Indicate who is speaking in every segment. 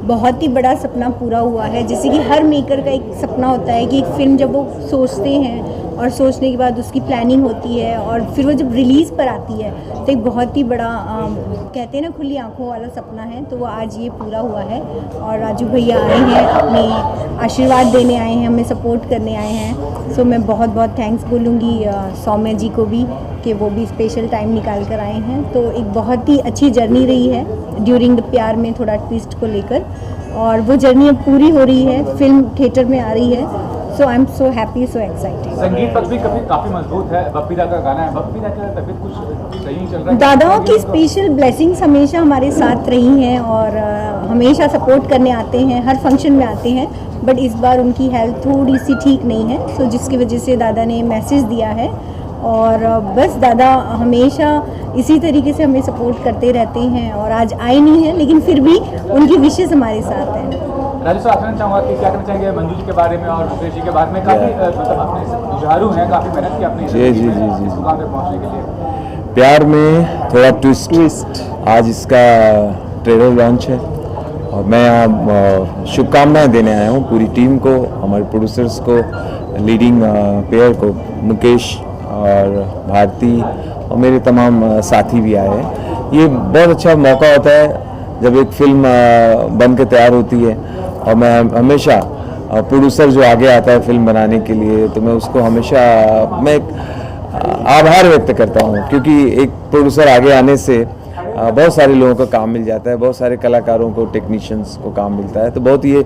Speaker 1: बहुत ही बड़ा सपना पूरा हुआ है। जैसे कि हर मेकर का एक सपना होता है कि एक फ़िल्म जब वो सोचते हैं और सोचने के बाद उसकी प्लानिंग होती है और फिर वो जब रिलीज़ पर आती है तो एक बहुत ही बड़ा कहते हैं ना खुली आंखों वाला सपना है। तो वो आज ये पूरा हुआ है और राजू भैया आए हैं, अपने आशीर्वाद देने आए हैं, हमें सपोर्ट करने आए हैं। सो मैं बहुत बहुत थैंक्स बोलूँगी सौम्या जी को भी कि वो भी स्पेशल टाइम निकाल कर आए हैं। तो एक बहुत ही अच्छी जर्नी रही है ड्यूरिंग द प्यार में थोड़ा ट्विस्ट को लेकर, और वो जर्नी अब पूरी हो रही है, फिल्म थिएटर में आ रही है। So I am so happy, so excited.
Speaker 2: संगीत पक्ष भी काफी मजबूत है। बप्पी दा का गाना है, बप्पी दा का तबीयत कुछ सही चल रहा है?
Speaker 1: दादाओं की स्पेशल ब्लेसिंग्स हमेशा हमारे साथ रही हैं और हमेशा सपोर्ट करने आते हैं, हर फंक्शन में आते हैं। बट इस बार उनकी हेल्थ थोड़ी सी ठीक नहीं है, सो जिसकी वजह से दादा ने मैसेज दिया है। और बस दादा हमेशा इसी तरीके से हमें सपोर्ट करते रहते हैं और आज आए नहीं हैं, लेकिन फिर भी उनकी विशेष हमारे साथ हैं।
Speaker 2: राजू सर, आपसे चाहूँगा कि क्या कहना चाहेंगे मंजू जी के बारे में और मुकेश जी के बारे में? काफ़ी मतलब अपने जुझारू हैं, काफ़ी मेहनत की अपनी
Speaker 3: जी
Speaker 2: मुकाम पे पहुँचने के लिए।
Speaker 3: प्यार में थोड़ा ट्विस्ट आज इसका ट्रेलर लॉन्च है और मैं यहाँ शुभकामनाएं देने आया हूँ पूरी टीम को, हमारे प्रोड्यूसर्स को, लीडिंग पेयर को, मुकेश और भारती और मेरे तमाम साथी भी आए हैं। ये बहुत अच्छा मौका होता है जब एक फिल्म बन के तैयार होती है और मैं हमेशा प्रोड्यूसर जो आगे आता है फिल्म बनाने के लिए, तो मैं उसको हमेशा मैं आभार व्यक्त करता हूँ, क्योंकि एक प्रोड्यूसर आगे आने से बहुत सारे लोगों का काम मिल जाता है, बहुत सारे कलाकारों को, टेक्नीशियंस को काम मिलता है। तो बहुत ये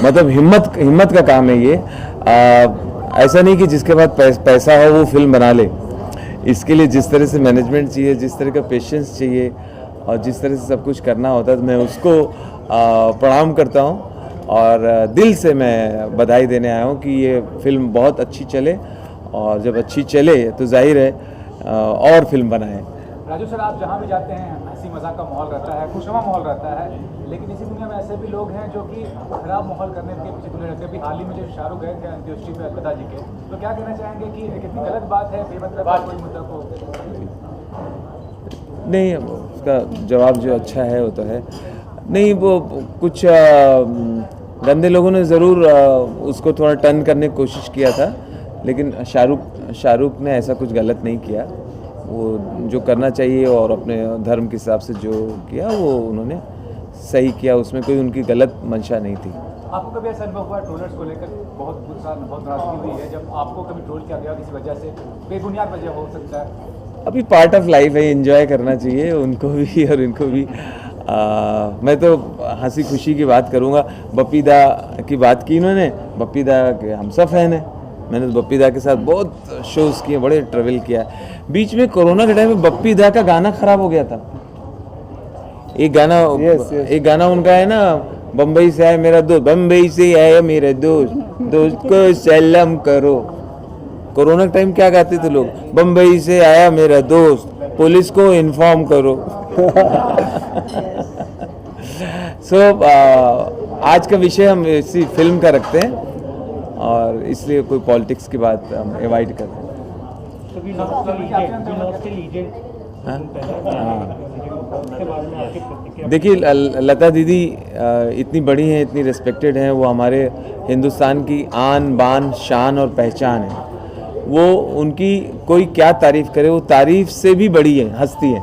Speaker 3: मतलब हिम्मत का काम है ये। ऐसा नहीं कि जिसके पास पैसा हो वो फिल्म बना ले। इसके लिए जिस तरह से मैनेजमेंट चाहिए, जिस तरह का पेशेंस चाहिए और जिस तरह से सब कुछ करना होता है, तो मैं उसको प्रणाम करता हूँ और दिल से मैं बधाई देने आया हूँ कि ये फिल्म बहुत अच्छी चले, और जब अच्छी चले तो जाहिर है और फिल्म बनाएं।
Speaker 2: राजू सर, आप जहाँ भी जाते हैं हंसी मजाक का माहौल रहता है, खुशनुमा माहौल रहता है, लेकिन इसी दुनिया में ऐसे भी लोग हैं जो कि खराब माहौल करने के पीछे तुले रहते हैं। अभी हाल ही में जो शाहरुख गए थे अंत्येष्टि पे अलविदा जी के, तो क्या कहना चाहेंगे कि कितनी गलत बात है बेमतलब बात कोई मुद्दा को?
Speaker 3: नहीं, उसका जवाब जो अच्छा है वो तो है नहीं। वो कुछ गंदे लोगों ने ज़रूर उसको थोड़ा टर्न करने की कोशिश किया था, लेकिन शाहरुख ने ऐसा कुछ गलत नहीं किया। वो जो करना चाहिए और अपने धर्म के हिसाब से जो किया वो उन्होंने सही किया, उसमें कोई उनकी गलत मंशा नहीं थी।
Speaker 2: आपको कभी ऐसा अनुभव हुआ ट्रोलर्स को लेकर बहुत गुस्सा, बहुत नाराजगी हुई है जब आपको कभी ट्रोल किया गया किसी वजह से, बेबुनियाद वजह हो सकता है?
Speaker 3: अभी पार्ट ऑफ लाइफ है, एंजॉय करना चाहिए उनको भी और इनको भी। मैं तो हंसी खुशी की बात करूँगा। बप्पी दा की बात की इन्होंने, बप्पी दा के हम सब फैन हैं। मैंने तो बप्पी दा के साथ बहुत शोज़ किए, बड़े ट्रेवल किया। बीच में कोरोना के टाइम में बप्पी दा का गाना खराब हो गया था। एक गाना उनका है ना, बम्बई से आया मेरा दोस्त, बम्बई से आया मेरा दोस्त को सलाम करो। कोरोना के टाइम क्या गाते थे लोग? बम्बई से आया मेरा दोस्त, पुलिस को इन्फॉर्म करो। आज का विषय हम इसी फिल्म का रखते हैं और इसलिए कोई पॉलिटिक्स की बात हम अवॉइड करते हैं। देखिए, लता दीदी इतनी बड़ी हैं, इतनी रिस्पेक्टेड हैं, वो हमारे हिंदुस्तान की आन बान शान और पहचान है। वो उनकी कोई क्या तारीफ़ करे, वो तारीफ़ से भी बड़ी है, हस्ती है,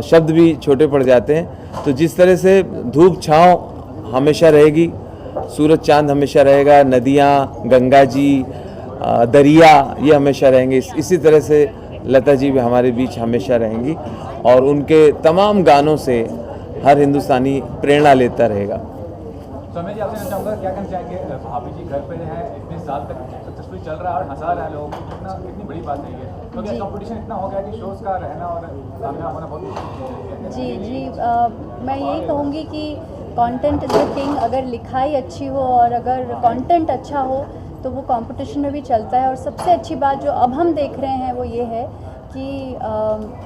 Speaker 3: शब्द भी छोटे पड़ जाते हैं। तो जिस तरह से धूप छाँव हमेशा रहेगी, सूरज चांद हमेशा रहेगा, नदियाँ, गंगा जी, दरिया ये हमेशा रहेंगे, इसी तरह से लता जी भी हमारे बीच हमेशा रहेंगी और उनके तमाम गानों से हर हिंदुस्तानी प्रेरणा लेता रहेगा।
Speaker 2: समय जी, आपसे चाहूँगा क्या कहना चाहेंगे? भाभी जी घर पे हैं, इतने साल तक सक्सेसफुल चल रहा है और हंसा रहा है लोगों को, कितनी बड़ी बात है ये, क्योंकि कंपटीशन इतना हो गया कि शोज़ का रहना और कामयाब होना बहुत मुश्किल है।
Speaker 4: जी, मैं यही कहूँगी कि कंटेंट इज़ द किंग। अगर लिखाई अच्छी हो और अगर कंटेंट अच्छा हो तो वो कंपटीशन में भी चलता है। और सबसे अच्छी बात जो अब हम देख रहे हैं वो ये है कि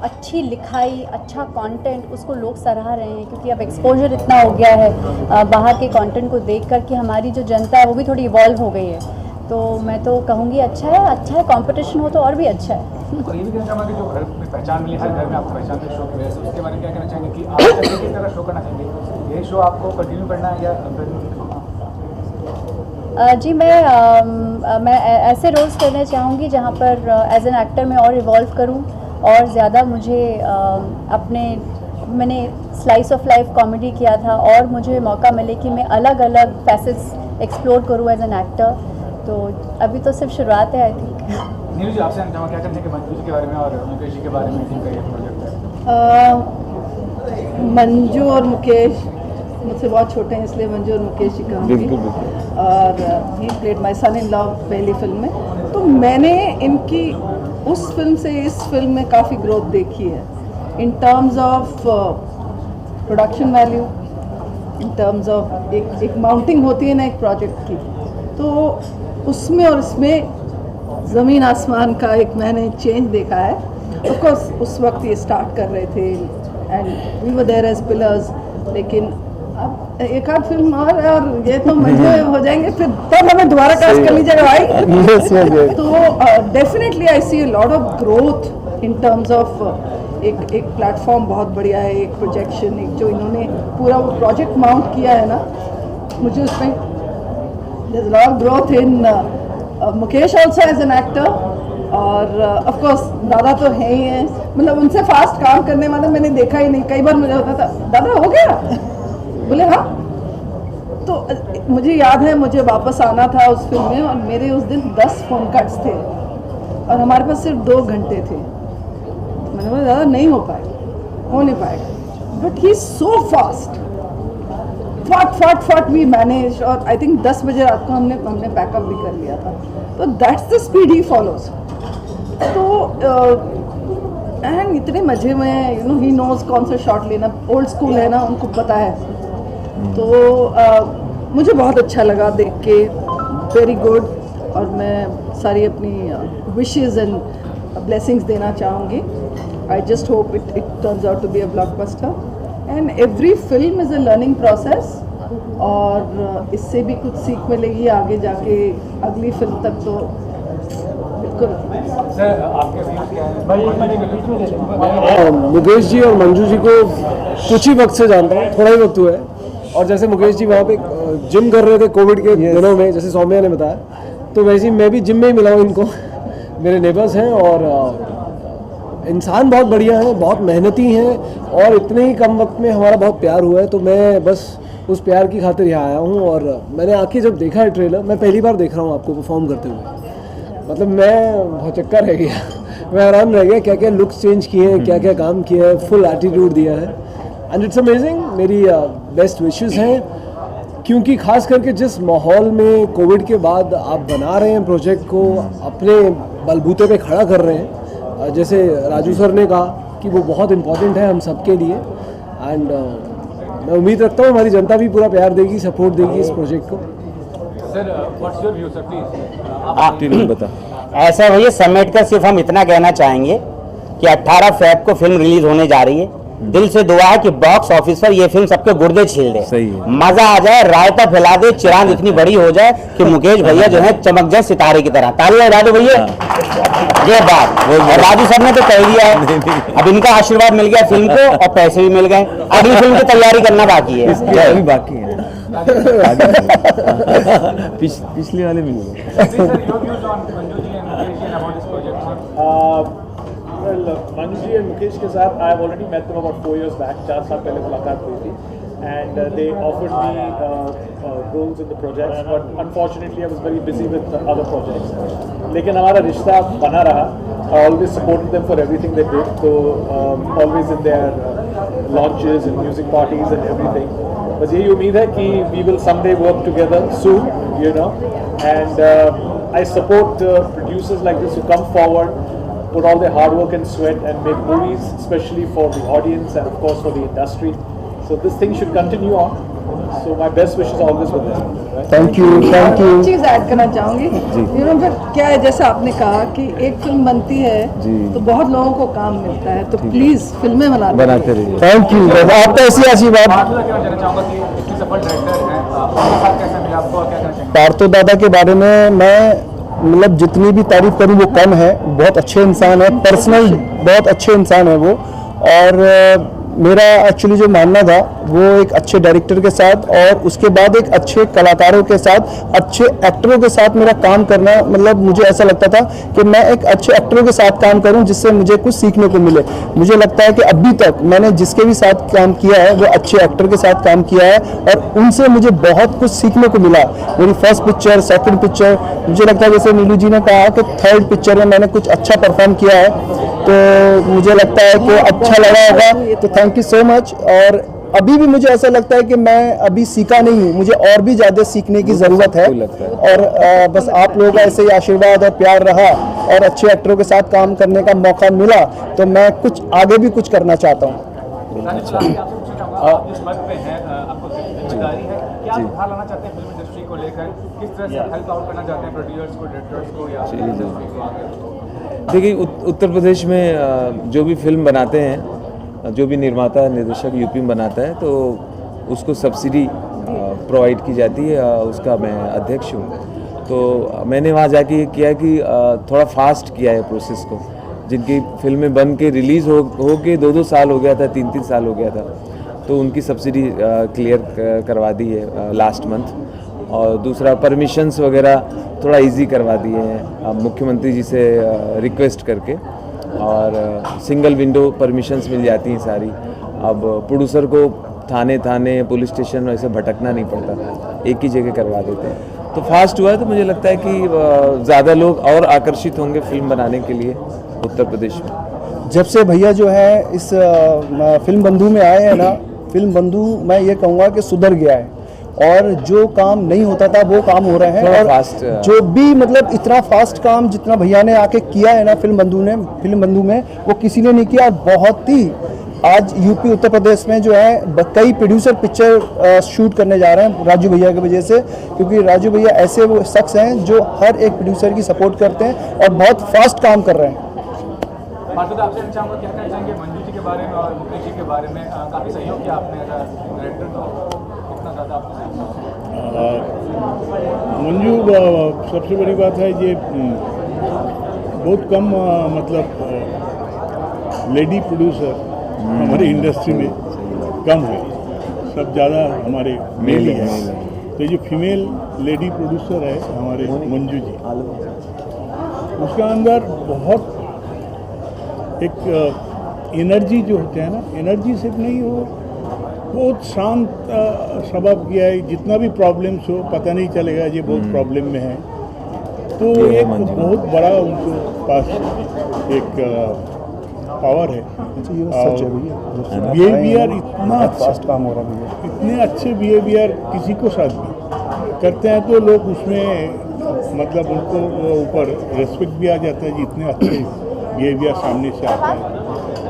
Speaker 4: अच्छी लिखाई, अच्छा कंटेंट, उसको लोग सराह रहे हैं, क्योंकि अब एक्सपोजर इतना हो गया है बाहर के कंटेंट को देख कर कि हमारी जो जनता है वो भी थोड़ी इवॉल्व हो गई है। तो मैं तो कहूँगी अच्छा है, कंपटीशन हो तो और भी अच्छा है।
Speaker 2: और ये भी कहना चाहूँगा कि जो घर में पहचान मिली, हर घर में आपको पहचान मिली शो की वजह से, उसके बारे में क्या कहना चाहेंगे कि आप किस तरह शो करना चाहेंगे? ये शो आपको कंटिन्यू करना है या
Speaker 4: जी मैं ऐसे रोल्स करना चाहूँगी जहाँ पर एज एन एक्टर मैं और इवॉल्व करूँ और ज़्यादा मुझे मैंने स्लाइस ऑफ लाइफ कॉमेडी किया था और मुझे मौका मिले कि मैं अलग अलग फैसेट्स एक्सप्लोर करूँ एज एन एक्टर। तो अभी तो सिर्फ शुरुआत है आई थिंक।
Speaker 2: नीरू जी, आपसे जानना क्या कहते हैं कि मंजू जी के बारे में और मुकेश जी के बारे में जिनका ये प्रोजेक्ट है?
Speaker 5: मंजू और मुकेश मुझसे बहुत छोटे हैं, इसलिए मंजू और मुकेश जी कहूँगी। और he played my son in love पहली फिल्म में। तो मैंने इनकी उस फिल्म से इस फिल्म में काफ़ी ग्रोथ देखी है इन terms of production value, in terms of एक माउंटिंग होती है ना एक प्रोजेक्ट की, तो उसमें और इसमें ज़मीन आसमान का एक मैंने चेंज देखा है। ऑफ कोर्स उस वक्त ये स्टार्ट कर रहे थे and we were there as pillars, लेकिन अब एक आध फिल्म और ये तो मजे हो जाएंगे, फिर तब हमें दोबारा कास्ट कर लीजिएगा भाई। तो definitely I see a lot of growth in terms of एक प्लेटफॉर्म बहुत बढ़िया है, एक प्रोजेक्शन, एक जो इन्होंने पूरा वो प्रोजेक्ट माउंट किया है ना, मुझे उसमें there's a lot of growth in Mukesh also as an actor और of course दादा तो है ही है, मतलब उनसे फास्ट काम करने वाला मैंने देखा ही नहीं। कई बार मुझे होता था दादा हो गया, बोले हाँ। तो मुझे याद है मुझे वापस आना था उस फिल्म में और मेरे उस दिन 10 फोन कट्स थे और हमारे पास सिर्फ 2 घंटे थे। मैंने बोला दादा नहीं हो पाएगा, हो नहीं पाएगा, but he is so fast, फट वी मैनेज। और आई थिंक 10 बजे रात को हमने पैकअप भी कर लिया था। तो that's the speed he follows. तो एंड इतने मजे में, यू नो, ही नोज कौन सा शॉट लेना, ओल्ड स्कूल है ना, उनको पता है। तो मुझे बहुत अच्छा लगा देख के, वेरी गुड। और मैं सारी अपनी विशेस एंड ब्लेसिंग्स देना चाहूँगी। I just hope it turns out to be a blockbuster and every film is a learning process और इससे भी कुछ सीख मिलेगी आगे जाके अगली फिल्म तक। तो बिल्कुल
Speaker 2: सर, आपके व्यूज क्या है?
Speaker 6: मुकेश जी और मंजू जी को कुछ ही वक्त से जानता हूँ, थोड़ा ही वक्त हुआ है। और जैसे मुकेश जी वहाँ पे जिम कर रहे थे कोविड के दिनों में, जैसे सौम्या ने बताया, तो वैसे ही मैं भी जिम में ही मिला हूँ इनको। मेरे नेबर्स हैं और इंसान बहुत बढ़िया हैं, बहुत मेहनती हैं और इतने ही कम वक्त में हमारा बहुत प्यार हुआ है। तो मैं बस उस प्यार की खातिर यहाँ आया हूँ। और मैंने आके जब देखा है ट्रेलर, मैं पहली बार देख रहा हूँ आपको परफॉर्म करते हुए, मतलब मैं बहुत चक्कर रह गया, मैं हैरान रह गया क्या क्या लुक्स चेंज किए हैं, क्या क्या काम किया है, फुल एटीट्यूड दिया है एंड इट्स अमेजिंग। मेरी बेस्ट विशेस हैं, क्योंकि खास करके जिस माहौल में कोविड के बाद आप बना रहे हैं प्रोजेक्ट को, अपने बलबूते पे खड़ा कर रहे हैं, जैसे राजू सर ने कहा कि वो बहुत इम्पॉर्टेंट है हम सबके लिए। एंड मैं उम्मीद रखता हूँ हमारी जनता भी पूरा प्यार देगी, सपोर्ट देगी इस प्रोजेक्ट को।
Speaker 2: Sir, what's your view sir, please?
Speaker 3: बता।
Speaker 7: ऐसा भैया समेट कर सिर्फ हम इतना कहना चाहेंगे कि 18 फेब को फिल्म रिलीज होने जा रही है। दिल से दुआ है कि बॉक्स ऑफिस पर ये फिल्म सबके गुर्दे छील दे,
Speaker 3: सही है।
Speaker 7: मजा आ जाए, रायता फैला दे, चिराग इतनी बड़ी हो जाए कि मुकेश भैया जो है चमक जाए सितारे की तरह। तालियां बजा दो भैया, ये बात। और राजू सर ने तो कह दिया है, अब इनका आशीर्वाद मिल गया फिल्म को और पैसे भी मिल गए, अगली फिल्म की तैयारी करना बाकी है।
Speaker 3: अभी बाकी है पिछले वाले में
Speaker 2: sir, your views on Manju ji and Mukesh ji about this project, sir?
Speaker 8: Well, Manju ji and Mukesh के साथ I have already met them about 4 years back. 4 साल पहले मुलाकात हुई थी and they offered me roles in the projects, but unfortunately I was very busy with other projects. लेकिन हमारा रिश्ता बना रहा. I always supported them for everything they did. So always in their launches and music parties and everything. बस यही उम्मीद है कि we will someday work together soon, you know. And I support producers like this who come forward, put all their hard work and sweat and make movies, especially for the audience and of course for the industry. So this thing should continue on. So my best wishes always with them. Right?
Speaker 6: Thank you.
Speaker 5: एक चीज़ add करना चाहूँगी, you know, फिर क्या है, जैसे आपने कहा कि एक फिल्म बनती है तो बहुत लोगों को काम मिलता है, तो प्लीज़ फिल्में
Speaker 3: बनाते रहिए।
Speaker 6: थैंक यू, आपका ऐसी आशीर्वाद।
Speaker 2: पार्थो क्या कहना चाहूँगा कि इतने सफल डायरेक्टर हैं, उनके साथ कैसा मिला आपको और क्या कहना चाहेंगे?
Speaker 6: पार्थो दादा के बारे में मैं मतलब जितनी भी तारीफ करूँ वो कम है। बहुत अच्छे इंसान है, पर्सनल बहुत अच्छे इंसान है वो। और मेरा एक्चुअली जो मानना था वो एक अच्छे डायरेक्टर के साथ और उसके बाद एक अच्छे कलाकारों के साथ, अच्छे एक्टरों के साथ मेरा काम करना, मतलब मुझे ऐसा लगता था कि मैं एक अच्छे एक्टरों के साथ काम करूं जिससे मुझे कुछ सीखने को मिले। मुझे लगता है कि अभी तक मैंने जिसके भी साथ काम किया है वो अच्छे एक्टर के साथ काम किया है और उनसे मुझे बहुत कुछ सीखने को मिला। मेरी फर्स्ट पिक्चर, सेकंड पिक्चर, मुझे लगता है जैसे नीलू जी ने कहा कि थर्ड पिक्चर में मैंने कुछ अच्छा परफॉर्म किया है, तो मुझे लगता है कि अच्छा लगा होगा। तो थैंक यू सो मच। और अभी भी मुझे ऐसा लगता है कि मैं अभी सीखा नहीं हूँ, मुझे और भी ज़्यादा सीखने की ज़रूरत है। और बस आप लोगों का ऐसे ही आशीर्वाद और प्यार रहा और अच्छे एक्टरों के साथ काम करने का मौका मिला तो मैं कुछ आगे भी कुछ करना चाहता हूँ।
Speaker 2: आप जिस पद पे हैं, आपको जिम्मेदारी है, क्या आप उठा लाना चाहते हैं फिल्म इंडस्ट्री को लेकर? किस तरह से हेल्प आउट करना चाहते हैं प्रोड्यूसर्स को, डायरेक्टर्स को या इंडस्ट्री को आगे?
Speaker 3: देखिए, उत्तर प्रदेश में जो भी फिल्म बनाते हैं, जो भी निर्माता निर्देशक यूपी में बनाता है तो उसको सब्सिडी प्रोवाइड की जाती है। उसका मैं अध्यक्ष हूँ। तो मैंने वहाँ जाके किया कि थोड़ा फास्ट किया है प्रोसेस को। जिनकी फिल्में बन के रिलीज़ हो के 2-2 साल हो गया था, 3-3 साल हो गया था, तो उनकी सब्सिडी क्लियर करवा दी है लास्ट मंथ। और दूसरा परमिशंस वगैरह थोड़ा इजी करवा दिए हैं मुख्यमंत्री जी से रिक्वेस्ट करके, और सिंगल विंडो परमिशंस मिल जाती हैं सारी। अब प्रोड्यूसर को थाने पुलिस स्टेशन ऐसे भटकना नहीं पड़ता, एक ही जगह करवा देते हैं। तो फास्ट हुआ है, तो मुझे लगता है कि ज़्यादा लोग और आकर्षित होंगे फिल्म बनाने के लिए उत्तर प्रदेश में।
Speaker 6: जब से भैया जो है इस फिल्म बंधु में आए हैं ना, फिल्म बंधु मैं ये कहूँगा कि सुधर गया है और जो काम नहीं होता था वो काम हो रहे हैं। और
Speaker 3: फास्ट
Speaker 6: जो भी मतलब इतना फास्ट काम जितना भैया ने आके किया है ना फिल्म बंधु में वो किसी ने नहीं किया। और बहुत ही आज यूपी उत्तर प्रदेश में जो है कई प्रोड्यूसर पिक्चर शूट करने जा रहे हैं राजू भैया की वजह से, क्योंकि राजू भैया ऐसे वो शख्स हैं जो हर एक प्रोड्यूसर की सपोर्ट करते हैं और बहुत फास्ट काम कर रहे हैं।
Speaker 2: आपसे जानना चाहूँगा, क्या कहना चाहेंगे मंजू जी के बारे में और मुकेश जी के बारे में? काफ़ी सहयोग किया आपने डायरेक्टर को, कितना ज़्यादा आपने?
Speaker 9: मंजू सबसे बड़ी बात है, ये बहुत कम मतलब लेडी प्रोड्यूसर हमारी इंडस्ट्री में कम है, सब ज़्यादा हमारे मेल है। तो ये जो फीमेल लेडी प्रोड्यूसर है हमारे मंजू जी, उसका अंदर बहुत एक एनर्जी जो होते हैं ना, एनर्जी सिर्फ नहीं हो, बहुत शांत स्वभाव किया है। जितना भी प्रॉब्लम्स हो पता नहीं चलेगा ये बहुत प्रॉब्लम में है। तो एक बहुत बड़ा उनके पास एक पावर है। बिहेवियर इतना फास्ट काम हो रहा है, इतने अच्छे बिहेवियर किसी को साथ भी करते हैं तो लोग उसमें मतलब उनको ऊपर रेस्पेक्ट भी आ जाता है जी, इतने अच्छे बिहेवियर सामने से आता है।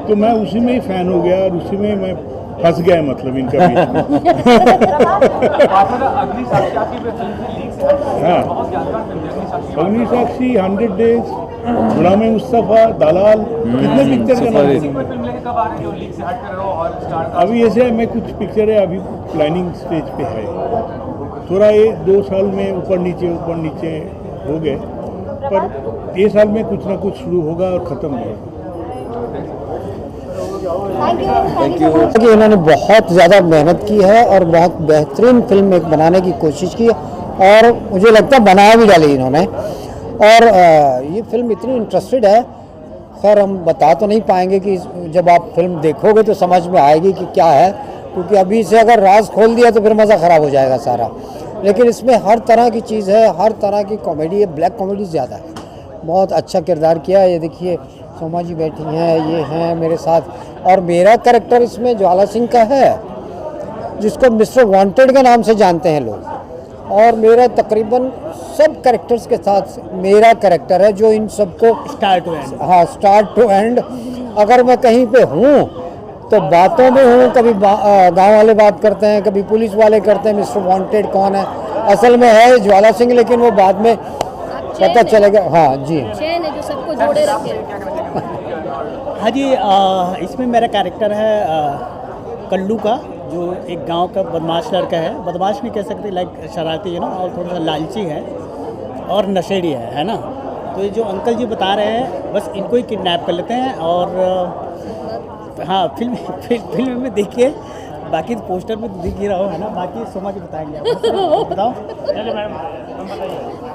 Speaker 9: तो मैं उसी में ही फैन हो गया और उसी में मैं फंस गया, मतलब इनका बीच में। अग्नि साक्षी, 100 डेज, गुलाम मुस्तफ़ा, दलाल, कितने पिक्चर का नाम। अभी ऐसे मैं कुछ पिक्चर है अभी प्लानिंग स्टेज पे है, थोड़ा ये 2 साल में ऊपर नीचे हो गए, पर ये साल में कुछ ना कुछ शुरू होगा और ख़त्म होगा।
Speaker 3: Thank you.
Speaker 10: कि इन्होंने बहुत ज़्यादा मेहनत की है और बहुत बेहतरीन फिल्म एक बनाने की कोशिश की और मुझे लगता है बनाया भी डाली इन्होंने। और ये फिल्म इतनी इंटरेस्टेड है, खैर हम बता तो नहीं पाएंगे कि जब आप फिल्म देखोगे तो समझ में आएगी कि क्या है, क्योंकि अभी से अगर राज खोल दिया तो फिर मज़ा ख़राब हो जाएगा सारा। लेकिन इसमें हर तरह की चीज़ है, हर तरह की कॉमेडी है, ब्लैक कॉमेडी ज़्यादा है। बहुत अच्छा किरदार किया है। ये देखिए सोमा जी बैठी हैं, ये हैं मेरे साथ, और मेरा कैरेक्टर इसमें ज्वाला सिंह का है जिसको मिस्टर वांटेड के नाम से जानते हैं लोग। और मेरा तकरीबन सब कैरेक्टर्स के साथ मेरा कैरेक्टर है जो इन सबको स्टार्ट टू एंड अगर मैं कहीं पे हूँ तो बातों में हूँ, कभी गांव वाले बात करते हैं, कभी पुलिस वाले करते हैं मिस्टर वांटेड कौन है, असल में है ज्वाला सिंह, लेकिन वो बाद में पता चलेगा। हाँ जी,
Speaker 4: जो सबको जोड़े रखे।
Speaker 11: हाँ जी, इसमें मेरा कैरेक्टर है कल्लू का, जो एक गांव का बदमाश लड़का है। बदमाश नहीं कह सकते, लाइक शरारती और थोड़ा सा लालची है। और नशेड़ी है ना। तो ये जो अंकल जी बता रहे हैं बस इनको ही किडनैप कर लेते हैं और हाँ फिल्म में देखिए, बाकी पोस्टर में दिख ही रहा हो है ना, बाकी सोमा जी बताएंगे आपको। बताओ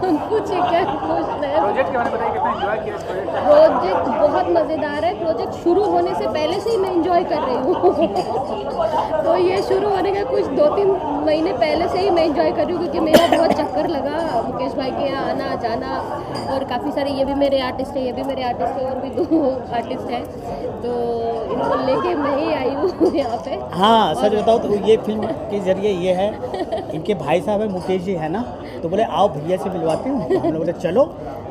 Speaker 12: कुछ क्या पूछना है।
Speaker 2: प्रोजेक्ट के बारे में बताइए, कितना एंजॉय किया इस प्रोजेक्ट को?
Speaker 12: प्रोजेक्ट बहुत मज़ेदार है। प्रोजेक्ट शुरू होने से पहले से ही मैं एंजॉय कर रही हूँ तो ये शुरू होने का कुछ 2-3 महीने पहले से ही मैं एंजॉय कर रही हूँ, क्योंकि मेरा बहुत चक्कर लगा मुकेश भाई के यहाँ आना जाना, और काफ़ी सारे ये भी मेरे आर्टिस्ट हैं, ये भी मेरे आर्टिस्ट हैं, और भी 2 आर्टिस्ट हैं, तो इनको लेके मैं ही आई हूँ यहाँ पे।
Speaker 11: हाँ सच बताओ तो ये फिल्म के जरिए ये है, इनके भाई साहब है मुकेश जी है ना, तो बोले आओ भैया से मिलवाते हूँ, तो हम लोग बोले चलो।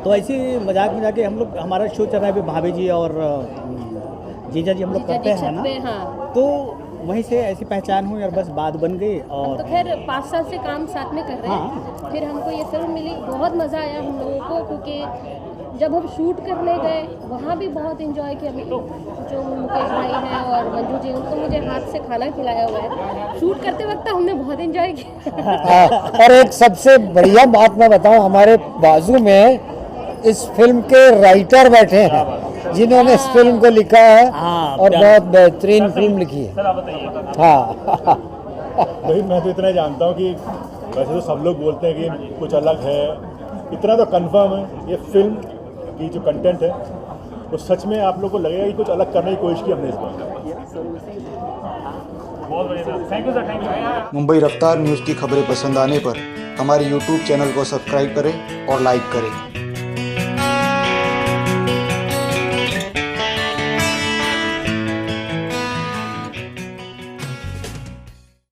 Speaker 11: तो ऐसे मजाक में जाके हम लोग, हमारा शो चल रहा है अभी भाभी जी और जीजा जी हम लोग करते हैं ना,
Speaker 12: हाँ।
Speaker 11: तो वहीं से ऐसी पहचान हुई और बस बात बन गई। और
Speaker 12: तो खैर 5 साल से काम साथ में कर रहे हैं। फिर हमको ये फिल्म मिली, बहुत मज़ा आया हम लोगों को, क्योंकि जब हम शूट करने गए वहाँ भी बहुत एंजॉय किया। जो मुकेश भाई हैं और मंजू जी, उनको मुझे हाथ से खाना खिलाया हुआ है। शूट करते वक्त हमने बहुत एंजॉय किया।
Speaker 10: और एक सबसे बढ़िया बात मैं बताऊं, हमारे बाजू में इस फिल्म के राइटर बैठे हैं जिन्होंने इस फिल्म को लिखा है और बहुत बेहतरीन फिल्म लिखी है। हाँ
Speaker 9: भाई मैं तो इतना जानता हूँ कि वैसे तो सब लोग बोलते हैं कि कुछ अलग है, इतना तो कंफर्म है ये फिल्म की जो कंटेंट है वो सच में आप लोग को लगेगा कि कुछ अलग करने की कोशिश की हमने इस बार।
Speaker 2: बहुत बढ़िया sir, thank you sir, thank you.
Speaker 13: Mumbai रफ्तार न्यूज़ की खबरें पसंद आने पर हमारे YouTube चैनल को सब्सक्राइब करें और लाइक करें।